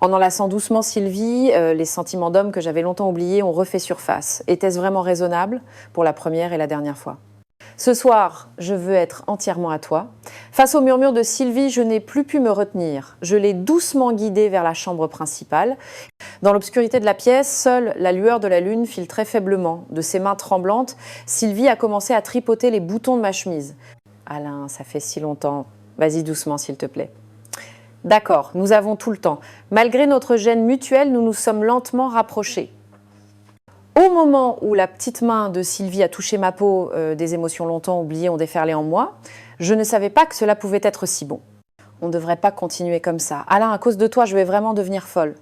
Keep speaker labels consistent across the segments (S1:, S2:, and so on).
S1: En enlaçant doucement Sylvie, les sentiments d'homme que j'avais longtemps oubliés ont refait surface. Était-ce vraiment raisonnable pour la première et la dernière fois? Ce soir, je veux être entièrement à toi. Face au murmure de Sylvie, je n'ai plus pu me retenir. Je l'ai doucement guidée vers la chambre principale. Dans l'obscurité de la pièce, seule la lueur de la lune filtrait faiblement. De ses mains tremblantes, Sylvie a commencé à tripoter les boutons de ma chemise. « Alain, ça fait si longtemps. Vas-y doucement, s'il te plaît. » D'accord, nous avons tout le temps. Malgré notre gêne mutuelle, nous nous sommes lentement rapprochés. Au moment où la petite main de Sylvie a touché ma peau, des émotions longtemps oubliées ont déferlé en moi, je ne savais pas que cela pouvait être si bon. On ne devrait pas continuer comme ça. Alain, à cause de toi, je vais vraiment devenir folle.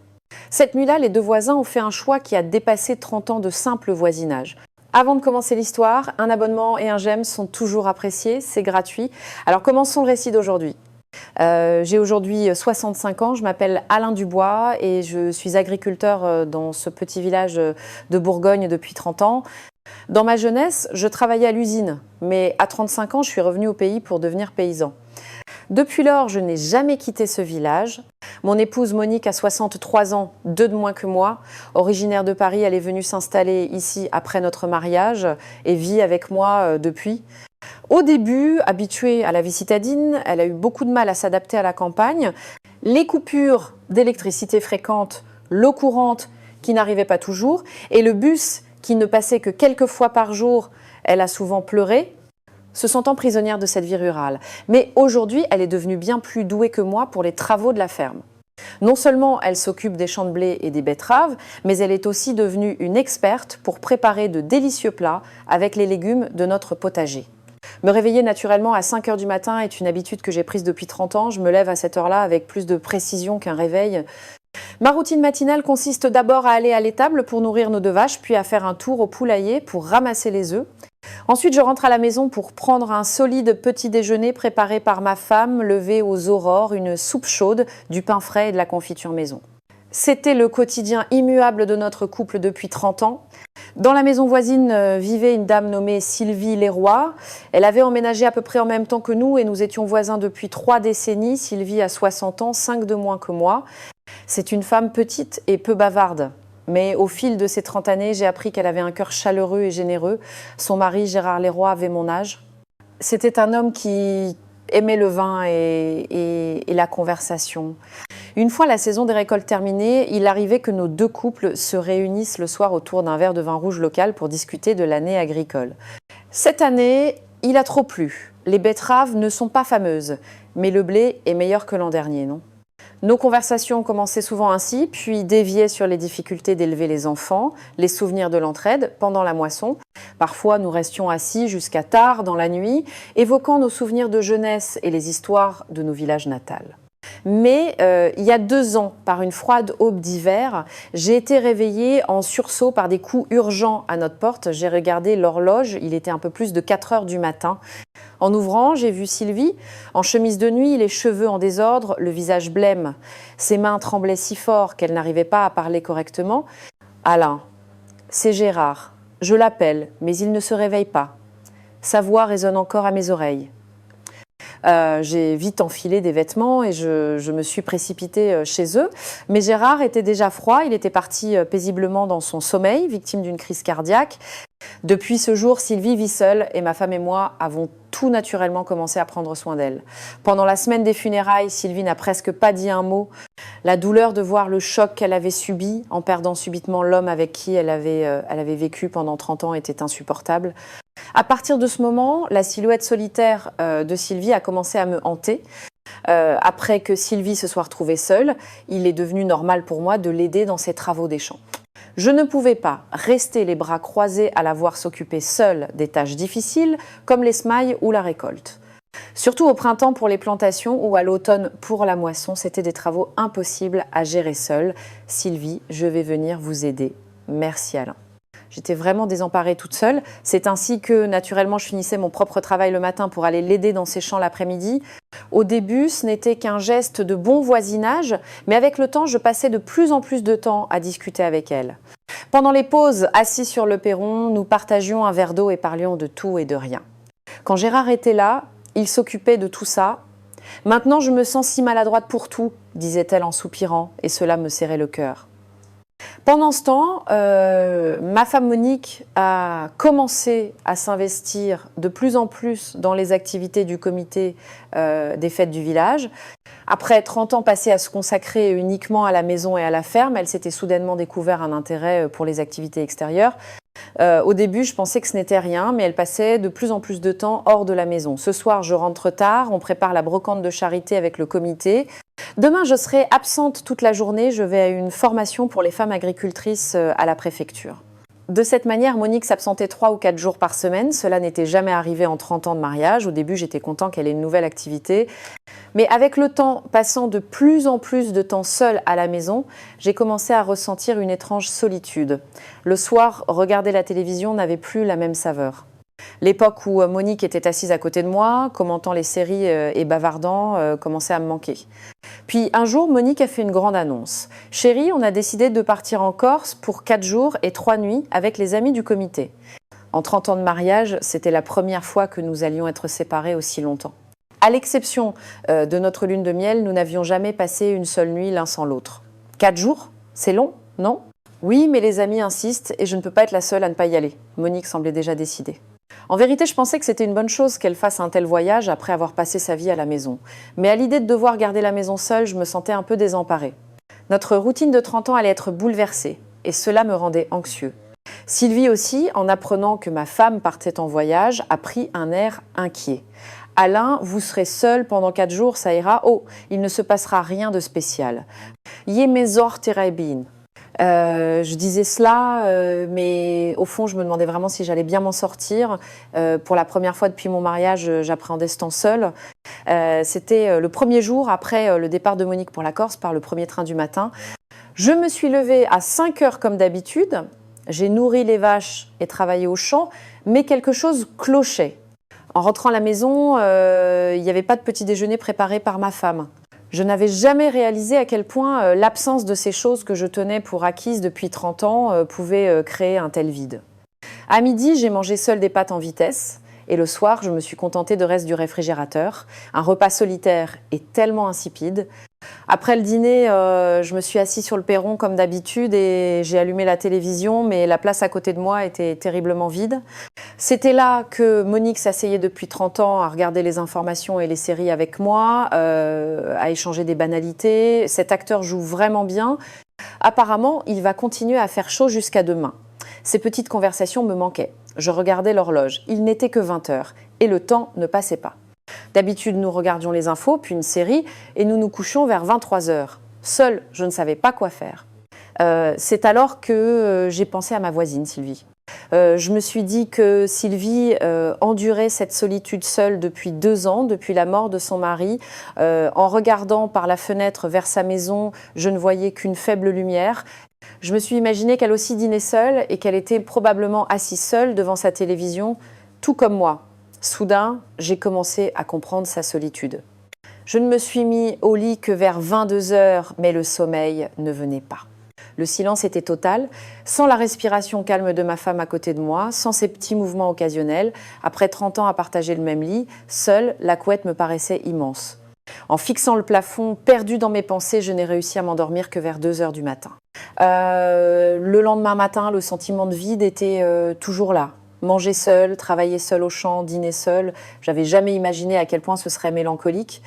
S1: Cette nuit-là, les deux voisins ont fait un choix qui a dépassé 30 ans de simple voisinage. Avant de commencer l'histoire, un abonnement et un j'aime sont toujours appréciés, c'est gratuit. Alors commençons le récit d'aujourd'hui. J'ai aujourd'hui 65 ans, je m'appelle Alain Dubois et je suis agriculteur dans ce petit village de Bourgogne depuis 30 ans. Dans ma jeunesse, je travaillais à l'usine, mais à 35 ans, je suis revenue au pays pour devenir paysan. Depuis lors, je n'ai jamais quitté ce village. Mon épouse Monique a 63 ans, 2 de moins que moi. Originaire de Paris, elle est venue s'installer ici après notre mariage et vit avec moi depuis. Au début, habituée à la vie citadine, elle a eu beaucoup de mal à s'adapter à la campagne. Les coupures d'électricité fréquentes, l'eau courante qui n'arrivait pas toujours et le bus qui ne passait que quelques fois par jour, elle a souvent pleuré, se sentant prisonnière de cette vie rurale. Mais aujourd'hui, elle est devenue bien plus douée que moi pour les travaux de la ferme. Non seulement elle s'occupe des champs de blé et des betteraves, mais elle est aussi devenue une experte pour préparer de délicieux plats avec les légumes de notre potager. Me réveiller naturellement à 5 h du matin est une habitude que j'ai prise depuis 30 ans. Je me lève à cette heure-là avec plus de précision qu'un réveil. Ma routine matinale consiste d'abord à aller à l'étable pour nourrir nos 2 vaches, puis à faire un tour au poulailler pour ramasser les œufs. Ensuite, je rentre à la maison pour prendre un solide petit déjeuner préparé par ma femme, levée aux aurores, une soupe chaude, du pain frais et de la confiture maison. C'était le quotidien immuable de notre couple depuis 30 ans. Dans la maison voisine vivait une dame nommée Sylvie Leroy. Elle avait emménagé à peu près en même temps que nous et nous étions voisins depuis 3 décennies. Sylvie a 60 ans, 5 de moins que moi. C'est une femme petite et peu bavarde. Mais au fil de ces 30 années, j'ai appris qu'elle avait un cœur chaleureux et généreux. Son mari, Gérard Leroy, avait mon âge. C'était un homme qui aimait le vin et la conversation. Une fois la saison des récoltes terminée, il arrivait que nos 2 couples se réunissent le soir autour d'un verre de vin rouge local pour discuter de l'année agricole. Cette année, il a trop plu. Les betteraves ne sont pas fameuses, mais le blé est meilleur que l'an dernier, non ? Nos conversations commençaient souvent ainsi, puis déviaient sur les difficultés d'élever les enfants, les souvenirs de l'entraide pendant la moisson. Parfois, nous restions assis jusqu'à tard dans la nuit, évoquant nos souvenirs de jeunesse et les histoires de nos villages natals. Mais il y a 2 ans, par une froide aube d'hiver, j'ai été réveillée en sursaut par des coups urgents à notre porte. J'ai regardé l'horloge, il était un peu plus de 4 h du matin. En ouvrant, j'ai vu Sylvie, en chemise de nuit, les cheveux en désordre, le visage blême. Ses mains tremblaient si fort qu'elle n'arrivait pas à parler correctement. « Alain, c'est Gérard. Je l'appelle, mais il ne se réveille pas. Sa voix résonne encore à mes oreilles. » J'ai vite enfilé des vêtements et je me suis précipitée chez eux. Mais Gérard était déjà froid, il était parti paisiblement dans son sommeil, victime d'une crise cardiaque. Depuis ce jour, Sylvie vit seule et ma femme et moi avons tout naturellement commencé à prendre soin d'elle. Pendant la semaine des funérailles, Sylvie n'a presque pas dit un mot. La douleur de voir le choc qu'elle avait subi en perdant subitement l'homme avec qui elle avait vécu pendant 30 ans était insupportable. À partir de ce moment, la silhouette solitaire de Sylvie a commencé à me hanter. Après que Sylvie se soit retrouvée seule, il est devenu normal pour moi de l'aider dans ses travaux des champs. Je ne pouvais pas rester les bras croisés à la voir s'occuper seule des tâches difficiles comme les semailles ou la récolte. Surtout au printemps pour les plantations ou à l'automne pour la moisson, c'était des travaux impossibles à gérer seule. Sylvie, je vais venir vous aider. Merci Alain. J'étais vraiment désemparée toute seule. C'est ainsi que, naturellement, je finissais mon propre travail le matin pour aller l'aider dans ses champs l'après-midi. Au début, ce n'était qu'un geste de bon voisinage, mais avec le temps, je passais de plus en plus de temps à discuter avec elle. Pendant les pauses, assis sur le perron, nous partagions un verre d'eau et parlions de tout et de rien. Quand Gérard était là, il s'occupait de tout ça, Maintenant, je me sens si maladroite pour tout, disait-elle en soupirant, et cela me serrait le cœur. Pendant ce temps, ma femme Monique a commencé à s'investir de plus en plus dans les activités du comité des fêtes du village. Après 30 ans passés à se consacrer uniquement à la maison et à la ferme, elle s'était soudainement découvert un intérêt pour les activités extérieures. Au début, je pensais que ce n'était rien, mais elle passait de plus en plus de temps hors de la maison. Ce soir, je rentre tard, on prépare la brocante de charité avec le comité. Demain, je serai absente toute la journée, je vais à une formation pour les femmes agricultrices à la préfecture. De cette manière, Monique s'absentait 3 ou 4 jours par semaine. Cela n'était jamais arrivé en 30 ans de mariage. Au début, j'étais content qu'elle ait une nouvelle activité. Mais avec le temps, passant de plus en plus de temps seule à la maison, j'ai commencé à ressentir une étrange solitude. Le soir, regarder la télévision n'avait plus la même saveur. L'époque où Monique était assise à côté de moi, commentant les séries et bavardant, commençait à me manquer. Puis un jour, Monique a fait une grande annonce. « Chérie, on a décidé de partir en Corse pour 4 jours et 3 nuits avec les amis du comité. » En 30 ans de mariage, c'était la première fois que nous allions être séparés aussi longtemps. À l'exception de notre lune de miel, nous n'avions jamais passé une seule nuit l'un sans l'autre. 4 jours? C'est long, non? Oui, mais les amis insistent et je ne peux pas être la seule à ne pas y aller. Monique semblait déjà décidée. En vérité, je pensais que c'était une bonne chose qu'elle fasse un tel voyage après avoir passé sa vie à la maison. Mais à l'idée de devoir garder la maison seule, je me sentais un peu désemparée. Notre routine de 30 ans allait être bouleversée, et cela me rendait anxieux. Sylvie aussi, en apprenant que ma femme partait en voyage, a pris un air inquiet. « Alain, vous serez seul pendant 4 jours, ça ira. Oh, il ne se passera rien de spécial. Je me sortirai bien. » Je disais cela, mais au fond, je me demandais vraiment si j'allais bien m'en sortir. Pour la première fois depuis mon mariage, j'appréhendais ce temps seul. C'était le premier jour après le départ de Monique pour la Corse, par le premier train du matin. Je me suis levée à 5 heures comme d'habitude. J'ai nourri les vaches et travaillé au champ, mais quelque chose clochait. En rentrant à la maison, il n'y avait pas de petit déjeuner préparé par ma femme. Je n'avais jamais réalisé à quel point l'absence de ces choses que je tenais pour acquises depuis 30 ans pouvait créer un tel vide. À midi, j'ai mangé seule des pâtes en vitesse et le soir, je me suis contentée de restes du réfrigérateur. Un repas solitaire et tellement insipide. Après le dîner, je me suis assise sur le perron comme d'habitude et j'ai allumé la télévision, mais la place à côté de moi était terriblement vide. C'était là que Monique s'asseyait depuis 30 ans à regarder les informations et les séries avec moi, à échanger des banalités. Cet acteur joue vraiment bien. Apparemment, il va continuer à faire chaud jusqu'à demain. Ces petites conversations me manquaient. Je regardais l'horloge. Il n'était que 20 heures et le temps ne passait pas. D'habitude, nous regardions les infos, puis une série, et nous nous couchions vers 23 heures. Seule, je ne savais pas quoi faire. C'est alors que j'ai pensé à ma voisine, Sylvie. Je me suis dit que Sylvie endurait cette solitude seule depuis 2 ans, depuis la mort de son mari. En regardant par la fenêtre vers sa maison, je ne voyais qu'une faible lumière. Je me suis imaginé qu'elle aussi dînait seule et qu'elle était probablement assise seule devant sa télévision, tout comme moi. Soudain, j'ai commencé à comprendre sa solitude. Je ne me suis mis au lit que vers 22 heures, mais le sommeil ne venait pas. Le silence était total, sans la respiration calme de ma femme à côté de moi, sans ces petits mouvements occasionnels. Après 30 ans à partager le même lit, seule, la couette me paraissait immense. En fixant le plafond, perdue dans mes pensées, je n'ai réussi à m'endormir que vers 2 heures du matin. Le lendemain matin, le sentiment de vide était toujours là. Manger seul, travailler seul au champ, dîner seul. J'avais jamais imaginé à quel point ce serait mélancolique.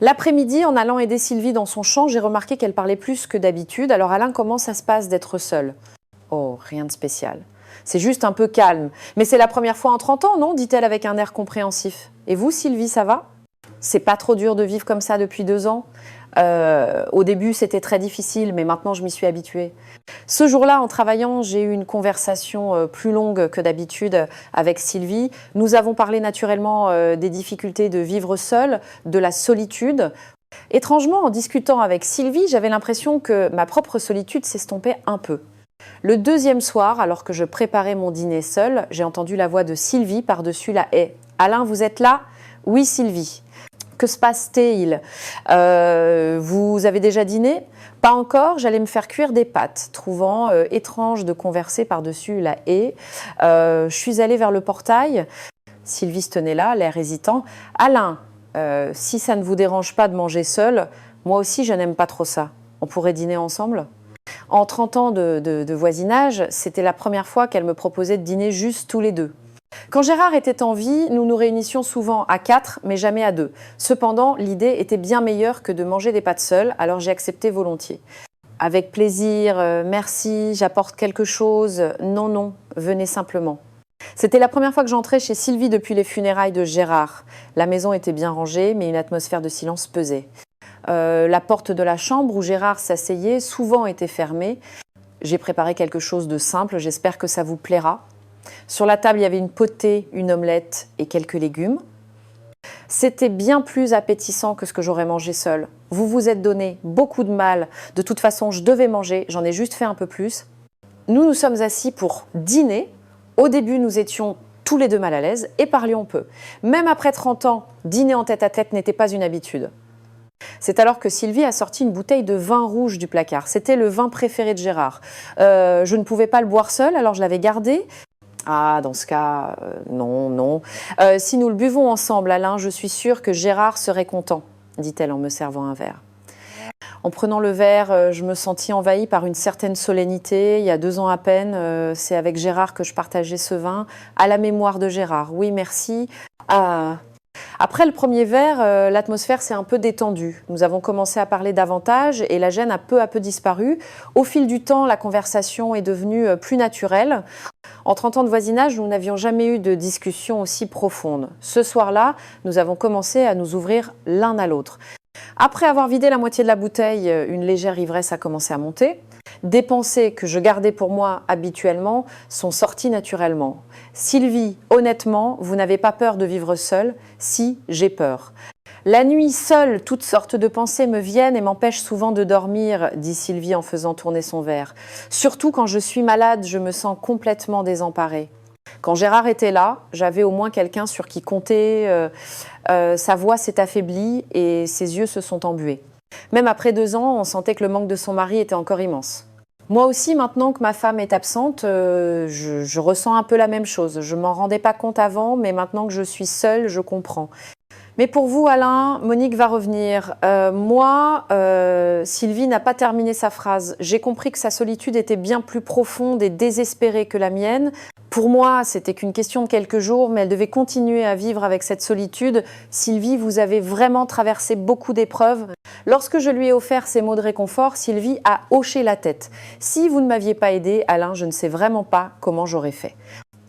S1: L'après-midi, en allant aider Sylvie dans son champ, j'ai remarqué qu'elle parlait plus que d'habitude. Alors Alain, comment ça se passe d'être seule? Oh, rien de spécial. C'est juste un peu calme. Mais c'est la première fois en 30 ans, non? Dit-elle avec un air compréhensif. Et vous, Sylvie, ça va? C'est pas trop dur de vivre comme ça depuis 2 ans? Au début, c'était très difficile, mais maintenant, je m'y suis habituée. Ce jour-là, en travaillant, j'ai eu une conversation plus longue que d'habitude avec Sylvie. Nous avons parlé naturellement des difficultés de vivre seule, de la solitude. Étrangement, en discutant avec Sylvie, j'avais l'impression que ma propre solitude s'estompait un peu. Le 2e soir, alors que je préparais mon dîner seule, j'ai entendu la voix de Sylvie par-dessus la haie. « Alain, vous êtes là ?»« Oui, Sylvie. » Que se passe-t-il? Vous avez déjà dîné? Pas encore, j'allais me faire cuire des pâtes, trouvant étrange de converser par-dessus la haie. Je suis allée vers le portail. Sylvie se tenait là, l'air hésitant. Alain, Si ça ne vous dérange pas de manger seul, moi aussi je n'aime pas trop ça. On pourrait dîner ensemble ?» En 30 ans de voisinage, c'était la première fois qu'elle me proposait de dîner juste tous les deux. Quand Gérard était en vie, nous nous réunissions souvent à 4, mais jamais à 2. Cependant, l'idée était bien meilleure que de manger des pâtes seules, alors j'ai accepté volontiers. Avec plaisir, merci, j'apporte quelque chose. Non, non, venez simplement. C'était la première fois que j'entrais chez Sylvie depuis les funérailles de Gérard. La maison était bien rangée, mais une atmosphère de silence pesait. La porte de la chambre où Gérard s'asseyait souvent était fermée. J'ai préparé quelque chose de simple, j'espère que ça vous plaira. Sur la table, il y avait une potée, une omelette et quelques légumes. C'était bien plus appétissant que ce que j'aurais mangé seul. Vous vous êtes donné beaucoup de mal. De toute façon, je devais manger, j'en ai juste fait un peu plus. Nous nous sommes assis pour dîner. Au début, nous étions tous les deux mal à l'aise et parlions peu. Même après 30 ans, dîner en tête-à-tête n'était pas une habitude. C'est alors que Sylvie a sorti une bouteille de vin rouge du placard. C'était le vin préféré de Gérard. Je ne pouvais pas le boire seul, alors je l'avais gardé. Ah, dans ce cas, non, non. Si nous le buvons ensemble, Alain, je suis sûre que Gérard serait content, dit-elle en me servant un verre. En prenant le verre, je me sentis envahie par une certaine solennité. Il y a 2 ans à peine, c'est avec Gérard que je partageais ce vin. À la mémoire de Gérard, oui, merci. Après le premier verre, l'atmosphère s'est un peu détendue. Nous avons commencé à parler davantage et la gêne a peu à peu disparu. Au fil du temps, la conversation est devenue plus naturelle. En 30 ans de voisinage, nous n'avions jamais eu de discussion aussi profonde. Ce soir-là, nous avons commencé à nous ouvrir l'un à l'autre. Après avoir vidé la moitié de la bouteille, une légère ivresse a commencé à monter. Des pensées que je gardais pour moi habituellement sont sorties naturellement. Sylvie, honnêtement, vous n'avez pas peur de vivre seule? Si, j'ai peur. La nuit, seule, toutes sortes de pensées me viennent et m'empêchent souvent de dormir, dit Sylvie en faisant tourner son verre. Surtout quand je suis malade, je me sens complètement désemparée. Quand Gérard était là, j'avais au moins quelqu'un sur qui compter. Sa voix s'est affaiblie et ses yeux se sont embués. Même après 2 ans, on sentait que le manque de son mari était encore immense. Moi aussi, maintenant que ma femme est absente, je ressens un peu la même chose. Je ne m'en rendais pas compte avant, mais maintenant que je suis seule, je comprends. Mais pour vous, Alain, Monique va revenir. Sylvie n'a pas terminé sa phrase. J'ai compris que sa solitude était bien plus profonde et désespérée que la mienne. Pour moi, c'était qu'une question de quelques jours, mais elle devait continuer à vivre avec cette solitude. Sylvie, vous avez vraiment traversé beaucoup d'épreuves. Lorsque je lui ai offert ces mots de réconfort, Sylvie a hoché la tête. Si vous ne m'aviez pas aidé, Alain, je ne sais vraiment pas comment j'aurais fait.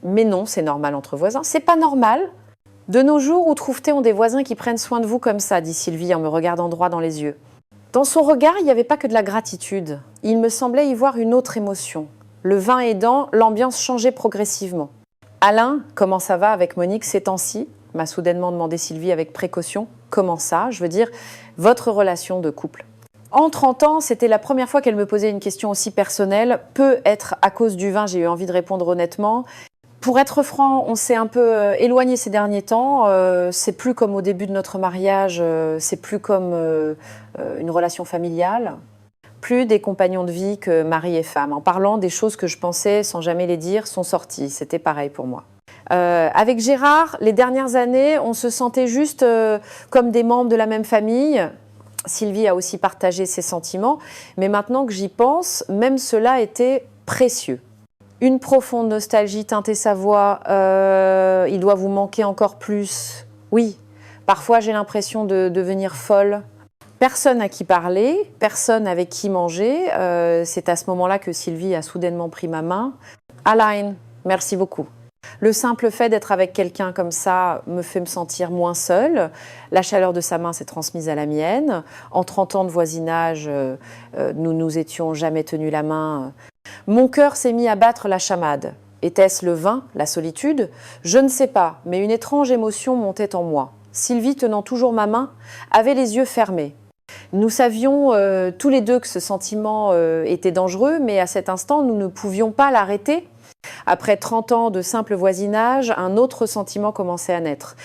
S1: Mais non, c'est normal entre voisins. C'est pas normal. De nos jours, où trouve-t-on des voisins qui prennent soin de vous comme ça, dit Sylvie en me regardant droit dans les yeux. Dans son regard, il n'y avait pas que de la gratitude. Il me semblait y voir une autre émotion. Le vin aidant, l'ambiance changeait progressivement. « Alain, comment ça va avec Monique ces temps-ci » m'a soudainement demandé Sylvie avec précaution. « Comment ça ?» Je veux dire, votre relation de couple. En 30 ans, c'était la première fois qu'elle me posait une question aussi personnelle. Peut-être à cause du vin, j'ai eu envie de répondre honnêtement. Pour être franc, on s'est un peu éloigné ces derniers temps. C'est plus comme au début de notre mariage, c'est plus comme une relation familiale. Plus des compagnons de vie que mari et femme. En parlant, des choses que je pensais sans jamais les dire sont sorties. C'était pareil pour moi. Avec Gérard, les dernières années, on se sentait juste comme des membres de la même famille. Sylvie a aussi partagé ses sentiments. Mais maintenant que j'y pense, même cela était précieux. Une profonde nostalgie teintait sa voix. Il doit vous manquer encore plus. Oui, parfois j'ai l'impression de devenir folle. Personne à qui parler, personne avec qui manger. C'est à ce moment-là que Sylvie a soudainement pris ma main. Alain, merci beaucoup. Le simple fait d'être avec quelqu'un comme ça me fait me sentir moins seule. La chaleur de sa main s'est transmise à la mienne. En 30 ans de voisinage, nous nous étions jamais tenus la main. Mon cœur s'est mis à battre la chamade. Était-ce le vin, la solitude? Je ne sais pas, mais une étrange émotion montait en moi. Sylvie, tenant toujours ma main, avait les yeux fermés. Nous savions tous les deux que ce sentiment était dangereux, mais à cet instant, nous ne pouvions pas l'arrêter. Après 30 ans de simple voisinage, un autre sentiment commençait à naître.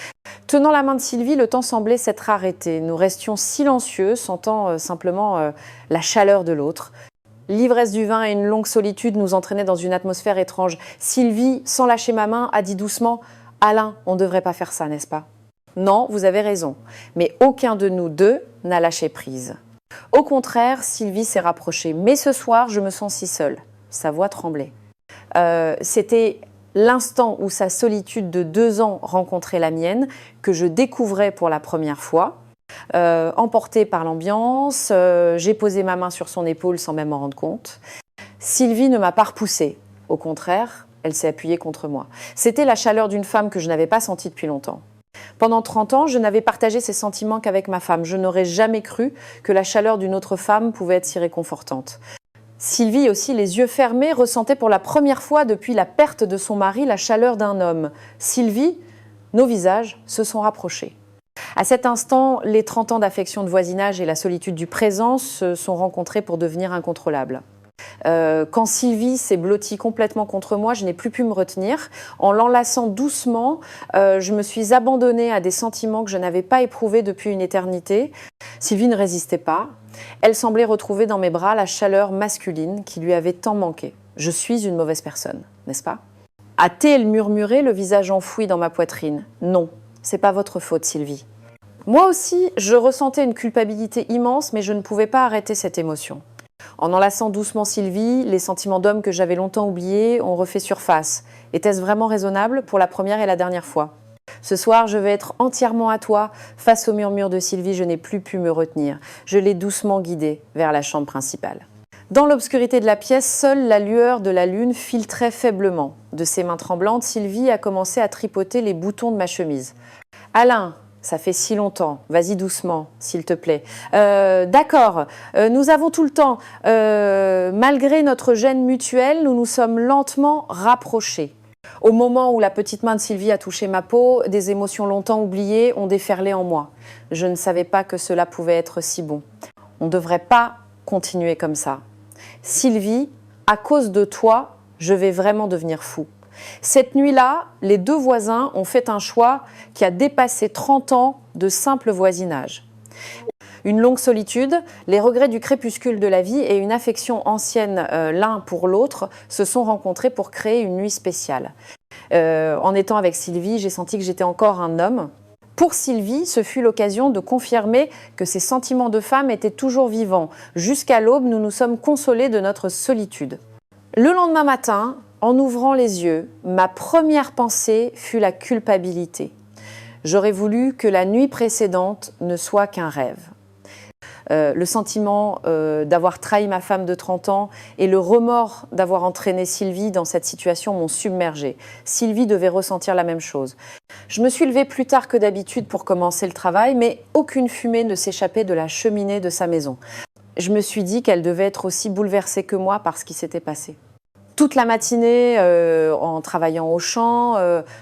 S1: Tenant la main de Sylvie, le temps semblait s'être arrêté. Nous restions silencieux, sentant simplement la chaleur de l'autre. L'ivresse du vin et une longue solitude nous entraînaient dans une atmosphère étrange. Sylvie, sans lâcher ma main, a dit doucement « Alain, on ne devrait pas faire ça, n'est-ce pas ?» Non, vous avez raison. Mais aucun de nous deux n'a lâché prise. Au contraire, Sylvie s'est rapprochée. Mais ce soir, je me sens si seule. Sa voix tremblait. C'était l'instant où sa solitude de 2 ans rencontrait la mienne, que je découvrais pour la première fois. Emportée par l'ambiance, j'ai posé ma main sur son épaule sans même m'en rendre compte. Sylvie ne m'a pas repoussée. Au contraire, elle s'est appuyée contre moi. C'était la chaleur d'une femme que je n'avais pas sentie depuis longtemps. Pendant 30 ans, je n'avais partagé ces sentiments qu'avec ma femme. Je n'aurais jamais cru que la chaleur d'une autre femme pouvait être si réconfortante. Sylvie, aussi les yeux fermés, ressentait pour la première fois depuis la perte de son mari la chaleur d'un homme. Sylvie, nos visages se sont rapprochés. À cet instant, les 30 ans d'affection de voisinage et la solitude du présent se sont rencontrés pour devenir incontrôlables. Quand Sylvie s'est blottie complètement contre moi, je n'ai plus pu me retenir. En l'enlaçant doucement, je me suis abandonnée à des sentiments que je n'avais pas éprouvés depuis une éternité. Sylvie ne résistait pas. Elle semblait retrouver dans mes bras la chaleur masculine qui lui avait tant manqué. Je suis une mauvaise personne, n'est-ce pas? A-t-elle murmuré, le visage enfoui dans ma poitrine? Non, c'est pas votre faute, Sylvie. Moi aussi, je ressentais une culpabilité immense, mais je ne pouvais pas arrêter cette émotion. En enlaçant doucement Sylvie, les sentiments d'homme que j'avais longtemps oubliés ont refait surface. Était-ce vraiment raisonnable pour la première et la dernière fois? Ce soir, je vais être entièrement à toi. Face au murmure de Sylvie, je n'ai plus pu me retenir. Je l'ai doucement guidée vers la chambre principale. Dans l'obscurité de la pièce, seule la lueur de la lune filtrait faiblement. De ses mains tremblantes, Sylvie a commencé à tripoter les boutons de ma chemise. « Alain, ça fait si longtemps. Vas-y doucement, s'il te plaît. D'accord, nous avons tout le temps. Malgré notre gêne mutuelle, nous nous sommes lentement rapprochés. Au moment où la petite main de Sylvie a touché ma peau, des émotions longtemps oubliées ont déferlé en moi. Je ne savais pas que cela pouvait être si bon. On ne devrait pas continuer comme ça. Sylvie, à cause de toi, je vais vraiment devenir fou. Cette nuit-là, les 2 voisins ont fait un choix qui a dépassé 30 ans de simple voisinage. Une longue solitude, les regrets du crépuscule de la vie et une affection ancienne l'un pour l'autre se sont rencontrés pour créer une nuit spéciale. En étant avec Sylvie, j'ai senti que j'étais encore un homme. Pour Sylvie, ce fut l'occasion de confirmer que ses sentiments de femme étaient toujours vivants. Jusqu'à l'aube, nous nous sommes consolés de notre solitude. Le lendemain matin, en ouvrant les yeux, ma première pensée fut la culpabilité. J'aurais voulu que la nuit précédente ne soit qu'un rêve. Le sentiment d'avoir trahi ma femme de 30 ans et le remords d'avoir entraîné Sylvie dans cette situation m'ont submergée. Sylvie devait ressentir la même chose. Je me suis levée plus tard que d'habitude pour commencer le travail, mais aucune fumée ne s'échappait de la cheminée de sa maison. Je me suis dit qu'elle devait être aussi bouleversée que moi par ce qui s'était passé. Toute la matinée, en travaillant au champ,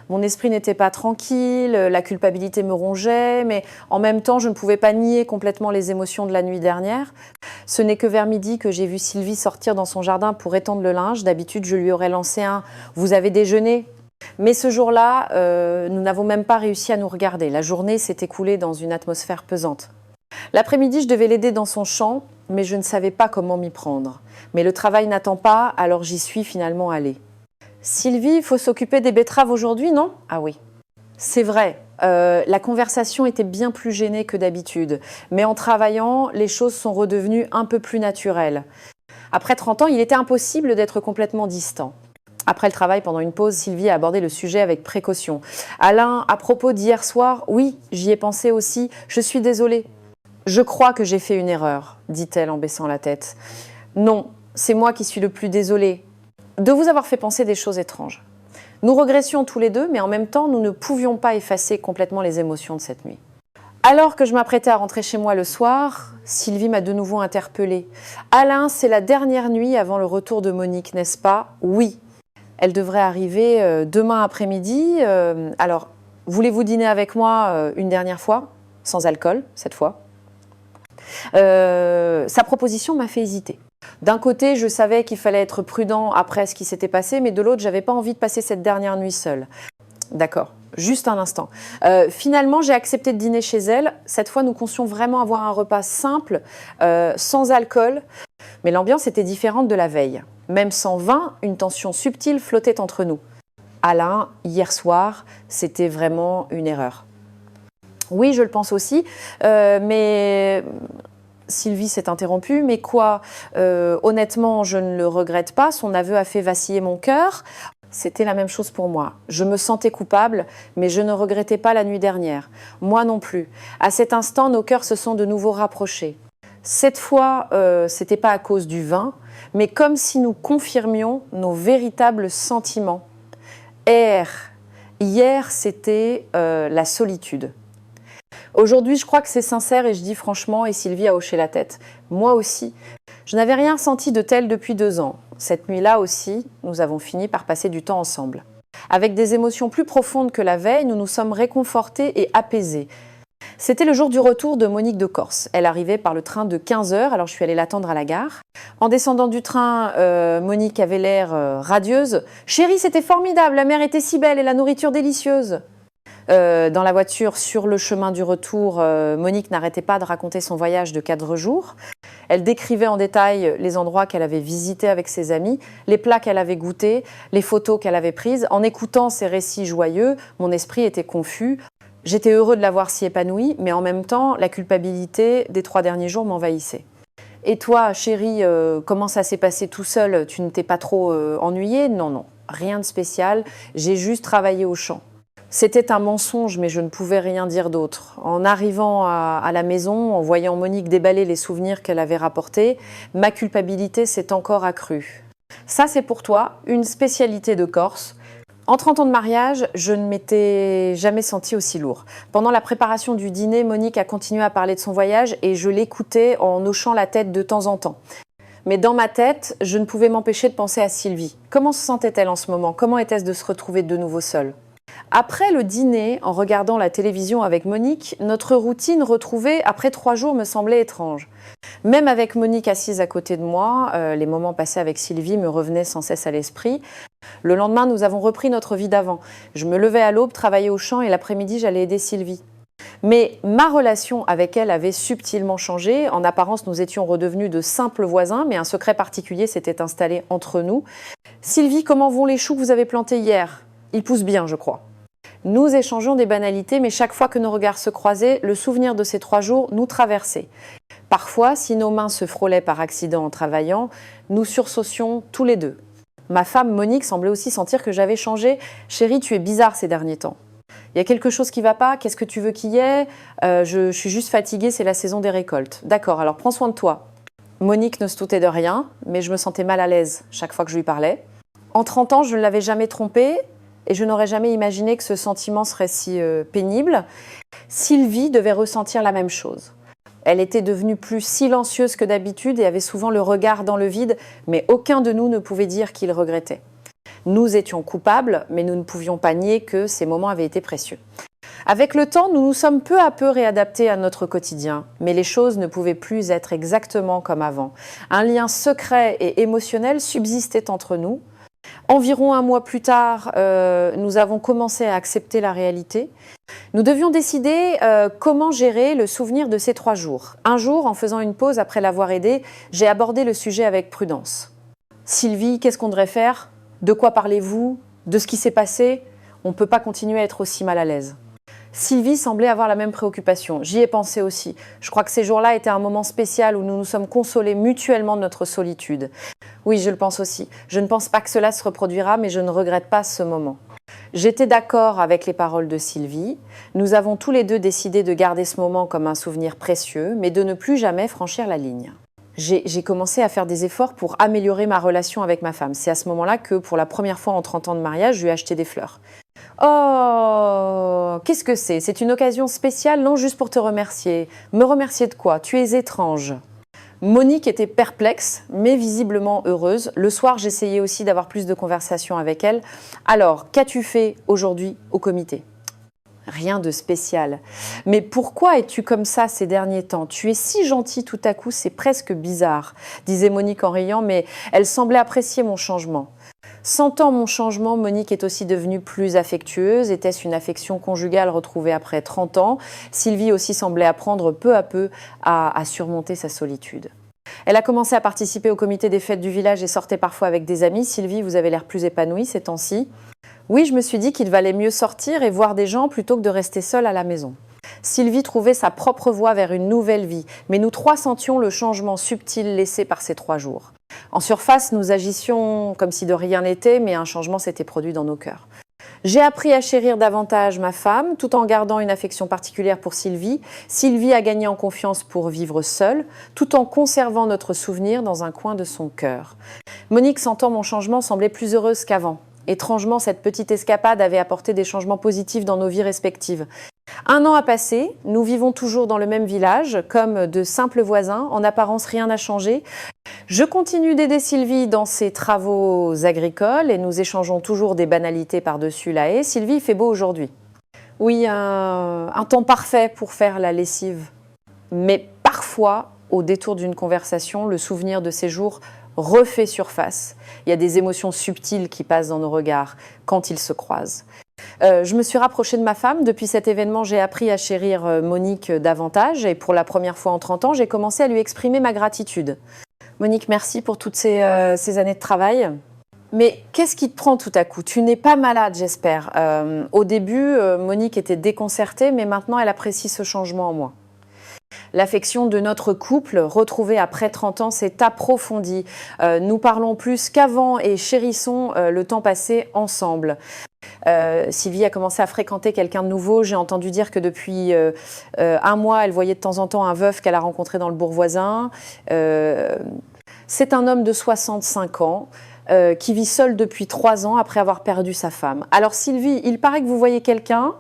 S1: mon esprit n'était pas tranquille, la culpabilité me rongeait, mais en même temps, je ne pouvais pas nier complètement les émotions de la nuit dernière. Ce n'est que vers midi que j'ai vu Sylvie sortir dans son jardin pour étendre le linge. D'habitude, je lui aurais lancé un « Vous avez déjeuné ?» Mais ce jour-là, nous n'avons même pas réussi à nous regarder. La journée s'est écoulée dans une atmosphère pesante. L'après-midi, je devais l'aider dans son champ, mais je ne savais pas comment m'y prendre. Mais le travail n'attend pas, alors j'y suis finalement allée. Sylvie, il faut s'occuper des betteraves aujourd'hui, non? Ah oui. C'est vrai, la conversation était bien plus gênée que d'habitude. Mais en travaillant, les choses sont redevenues un peu plus naturelles. Après 30 ans, il était impossible d'être complètement distant. Après le travail, pendant une pause, Sylvie a abordé le sujet avec précaution. Alain, à propos d'hier soir, oui, j'y ai pensé aussi, je suis désolée. Je crois que j'ai fait une erreur, dit-elle en baissant la tête. Non, c'est moi qui suis le plus désolée de vous avoir fait penser des choses étranges. Nous regressions tous les deux, mais en même temps, nous ne pouvions pas effacer complètement les émotions de cette nuit. Alors que je m'apprêtais à rentrer chez moi le soir, Sylvie m'a de nouveau interpellée. « Alain, c'est la dernière nuit avant le retour de Monique, n'est-ce pas? » « Oui. Elle devrait arriver demain après-midi. Alors, voulez-vous dîner avec moi une dernière fois? Sans alcool, cette fois. » Sa proposition m'a fait hésiter. D'un côté, je savais qu'il fallait être prudent après ce qui s'était passé, mais de l'autre, j'avais pas envie de passer cette dernière nuit seule. D'accord, juste un instant. Finalement, j'ai accepté de dîner chez elle. Cette fois, nous pensions vraiment avoir un repas simple, sans alcool, mais l'ambiance était différente de la veille. Même sans vin, une tension subtile flottait entre nous. Alain, hier soir, c'était vraiment une erreur. Oui, je le pense aussi, mais Sylvie s'est interrompue. Mais quoi, honnêtement, je ne le regrette pas. Son aveu a fait vaciller mon cœur. C'était la même chose pour moi. Je me sentais coupable, mais je ne regrettais pas la nuit dernière. Moi non plus. À cet instant, nos cœurs se sont de nouveau rapprochés. Cette fois, c'était pas à cause du vin, mais comme si nous confirmions nos véritables sentiments. Hier, c'était la solitude. Aujourd'hui, je crois que c'est sincère et je dis franchement, et Sylvie a hoché la tête. Moi aussi. Je n'avais rien ressenti de tel depuis 2 ans. Cette nuit-là aussi, nous avons fini par passer du temps ensemble. Avec des émotions plus profondes que la veille, nous nous sommes réconfortés et apaisés. C'était le jour du retour de Monique de Corse. Elle arrivait par le train de 15h, alors je suis allée l'attendre à la gare. En descendant du train, Monique avait l'air radieuse. « Chérie, c'était formidable, la mer était si belle et la nourriture délicieuse !» Dans la voiture, sur le chemin du retour, Monique n'arrêtait pas de raconter son voyage de 4 jours. Elle décrivait en détail les endroits qu'elle avait visités avec ses amis, les plats qu'elle avait goûtés, les photos qu'elle avait prises. En écoutant ces récits joyeux, mon esprit était confus. J'étais heureux de la voir si épanouie, mais en même temps, la culpabilité des 3 derniers jours m'envahissait. Et toi, chérie, comment ça s'est passé tout seul? Tu ne t'es pas trop ennuyée? Non, rien de spécial. J'ai juste travaillé au champ. C'était un mensonge, mais je ne pouvais rien dire d'autre. En arrivant à la maison, en voyant Monique déballer les souvenirs qu'elle avait rapportés, ma culpabilité s'est encore accrue. Ça, c'est pour toi, une spécialité de Corse. En 30 ans de mariage, je ne m'étais jamais sentie aussi lourd. Pendant la préparation du dîner, Monique a continué à parler de son voyage et je l'écoutais en hochant la tête de temps en temps. Mais dans ma tête, je ne pouvais m'empêcher de penser à Sylvie. Comment se sentait-elle en ce moment? Comment était-ce de se retrouver de nouveau seule? Après le dîner, en regardant la télévision avec Monique, notre routine retrouvée après 3 jours me semblait étrange. Même avec Monique assise à côté de moi, les moments passés avec Sylvie me revenaient sans cesse à l'esprit. Le lendemain, nous avons repris notre vie d'avant. Je me levais à l'aube, travaillais au champ et l'après-midi, j'allais aider Sylvie. Mais ma relation avec elle avait subtilement changé. En apparence, nous étions redevenus de simples voisins, mais un secret particulier s'était installé entre nous. « Sylvie, comment vont les choux que vous avez plantés hier ? Ils poussent bien, je crois. » Nous échangeons des banalités, mais chaque fois que nos regards se croisaient, le souvenir de ces 3 jours nous traversait. Parfois, si nos mains se frôlaient par accident en travaillant, nous sursautions tous les deux. Ma femme, Monique, semblait aussi sentir que j'avais changé. « Chérie, tu es bizarre ces derniers temps. Il y a quelque chose qui ne va pas, qu'est-ce que tu veux qu'il y ait ? Je suis juste fatiguée, c'est la saison des récoltes. D'accord, alors prends soin de toi. » Monique ne se doutait de rien, mais je me sentais mal à l'aise chaque fois que je lui parlais. En 30 ans, je ne l'avais jamais trompée et je n'aurais jamais imaginé que ce sentiment serait si pénible. Sylvie devait ressentir la même chose. Elle était devenue plus silencieuse que d'habitude et avait souvent le regard dans le vide, mais aucun de nous ne pouvait dire qu'il regrettait. Nous étions coupables, mais nous ne pouvions pas nier que ces moments avaient été précieux. Avec le temps, nous nous sommes peu à peu réadaptés à notre quotidien, mais les choses ne pouvaient plus être exactement comme avant. Un lien secret et émotionnel subsistait entre nous. Environ 1 mois plus tard, nous avons commencé à accepter la réalité. Nous devions décider comment gérer le souvenir de ces 3 jours. Un jour, en faisant une pause après l'avoir aidée, j'ai abordé le sujet avec prudence. « Sylvie, qu'est-ce qu'on devrait faire ? De quoi parlez-vous ? De ce qui s'est passé ? On ne peut pas continuer à être aussi mal à l'aise. » Sylvie semblait avoir la même préoccupation. J'y ai pensé aussi. Je crois que ces jours-là étaient un moment spécial où nous nous sommes consolés mutuellement de notre solitude. Oui, je le pense aussi. Je ne pense pas que cela se reproduira, mais je ne regrette pas ce moment. J'étais d'accord avec les paroles de Sylvie. Nous avons tous les deux décidé de garder ce moment comme un souvenir précieux, mais de ne plus jamais franchir la ligne. J'ai commencé à faire des efforts pour améliorer ma relation avec ma femme. C'est à ce moment-là que, pour la première fois en 30 ans de mariage, je lui ai acheté des fleurs. Oh, qu'est-ce que c'est? C'est une occasion spéciale, non, juste pour te remercier. Me remercier de quoi? Tu es étrange. Monique était perplexe, mais visiblement heureuse. Le soir, j'essayais aussi d'avoir plus de conversations avec elle. Alors, qu'as-tu fait aujourd'hui au comité? Rien de spécial. Mais pourquoi es-tu comme ça ces derniers temps? Tu es si gentil tout à coup, c'est presque bizarre, disait Monique en riant, mais elle semblait apprécier mon changement. Sentant mon changement, Monique est aussi devenue plus affectueuse. Était-ce une affection conjugale retrouvée après 30 ans? Sylvie aussi semblait apprendre peu à peu à surmonter sa solitude. Elle a commencé à participer au comité des fêtes du village et sortait parfois avec des amis. Sylvie, vous avez l'air plus épanouie ces temps-ci. Oui, je me suis dit qu'il valait mieux sortir et voir des gens plutôt que de rester seule à la maison. Sylvie trouvait sa propre voie vers une nouvelle vie, mais nous trois sentions le changement subtil laissé par ces 3 jours. En surface, nous agissions comme si de rien n'était, mais un changement s'était produit dans nos cœurs. J'ai appris à chérir davantage ma femme, tout en gardant une affection particulière pour Sylvie. Sylvie a gagné en confiance pour vivre seule, tout en conservant notre souvenir dans un coin de son cœur. Monique, sentant mon changement, semblait plus heureuse qu'avant. Étrangement, cette petite escapade avait apporté des changements positifs dans nos vies respectives. 1 an a passé, nous vivons toujours dans le même village, comme de simples voisins, en apparence rien n'a changé. Je continue d'aider Sylvie dans ses travaux agricoles et nous échangeons toujours des banalités par-dessus la haie. Sylvie, il fait beau aujourd'hui. Oui, un temps parfait pour faire la lessive. Mais parfois, au détour d'une conversation, le souvenir de ces jours refait surface. Il y a des émotions subtiles qui passent dans nos regards quand ils se croisent. Je me suis rapprochée de ma femme. Depuis cet événement, j'ai appris à chérir Monique davantage. Et pour la première fois en 30 ans, j'ai commencé à lui exprimer ma gratitude. Monique, merci pour toutes ces années de travail. Mais qu'est-ce qui te prend tout à coup? Tu n'es pas malade, j'espère. Au début, Monique était déconcertée, mais maintenant, elle apprécie ce changement en moi. L'affection de notre couple, retrouvée après 30 ans, s'est approfondie. Nous parlons plus qu'avant et chérissons le temps passé ensemble. Sylvie a commencé à fréquenter quelqu'un de nouveau. J'ai entendu dire que depuis 1 mois, elle voyait de temps en temps un veuf qu'elle a rencontré dans le bourg voisin. C'est un homme de 65 ans qui vit seul depuis 3 ans après avoir perdu sa femme. Alors Sylvie, il paraît que vous voyez quelqu'un.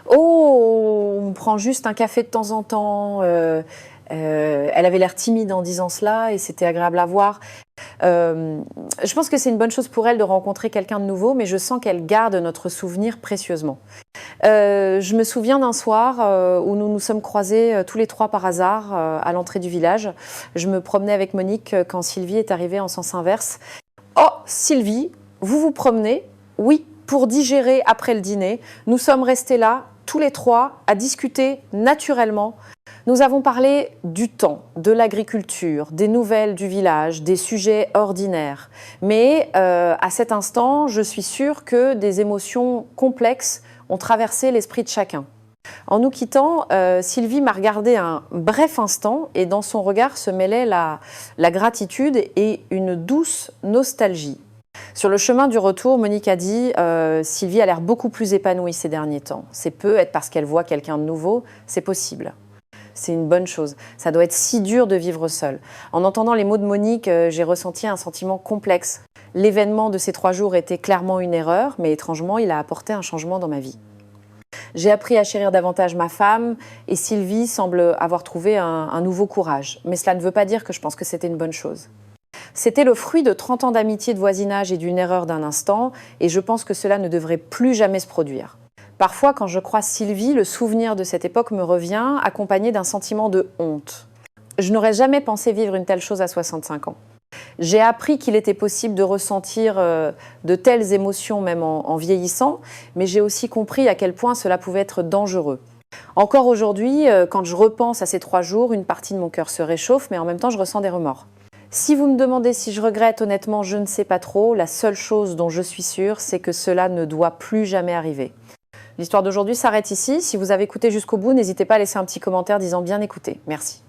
S1: Oh, on prend juste un café de temps en temps. Elle avait l'air timide en disant cela et c'était agréable à voir. Je pense que c'est une bonne chose pour elle de rencontrer quelqu'un de nouveau, mais je sens qu'elle garde notre souvenir précieusement. Je me souviens d'un soir où nous nous sommes croisés tous les 3 par hasard à l'entrée du village. Je me promenais avec Monique quand Sylvie est arrivée en sens inverse. « Oh, Sylvie, vous vous promenez ?» « Oui, pour digérer après le dîner. » Nous sommes restés là, tous les 3, à discuter naturellement. Nous avons parlé du temps, de l'agriculture, des nouvelles du village, des sujets ordinaires. Mais à cet instant, je suis sûre que des émotions complexes ont traversé l'esprit de chacun. En nous quittant, Sylvie m'a regardé un bref instant et dans son regard se mêlait la gratitude et une douce nostalgie. Sur le chemin du retour, Monique a dit « Sylvie a l'air beaucoup plus épanouie ces derniers temps. C'est peut être parce qu'elle voit quelqu'un de nouveau, c'est possible. » C'est une bonne chose. Ça doit être si dur de vivre seul. En entendant les mots de Monique, j'ai ressenti un sentiment complexe. L'événement de ces 3 jours était clairement une erreur, mais étrangement, il a apporté un changement dans ma vie. J'ai appris à chérir davantage ma femme et Sylvie semble avoir trouvé un nouveau courage. Mais cela ne veut pas dire que je pense que c'était une bonne chose. C'était le fruit de 30 ans d'amitié, de voisinage et d'une erreur d'un instant, et je pense que cela ne devrait plus jamais se produire. Parfois, quand je croise Sylvie, le souvenir de cette époque me revient, accompagné d'un sentiment de honte. Je n'aurais jamais pensé vivre une telle chose à 65 ans. J'ai appris qu'il était possible de ressentir de telles émotions même en vieillissant, mais j'ai aussi compris à quel point cela pouvait être dangereux. Encore aujourd'hui, quand je repense à ces 3 jours, une partie de mon cœur se réchauffe, mais en même temps, je ressens des remords. Si vous me demandez si je regrette, honnêtement, je ne sais pas trop. La seule chose dont je suis sûre, c'est que cela ne doit plus jamais arriver. L'histoire d'aujourd'hui s'arrête ici. Si vous avez écouté jusqu'au bout, n'hésitez pas à laisser un petit commentaire disant bien écouté. Merci.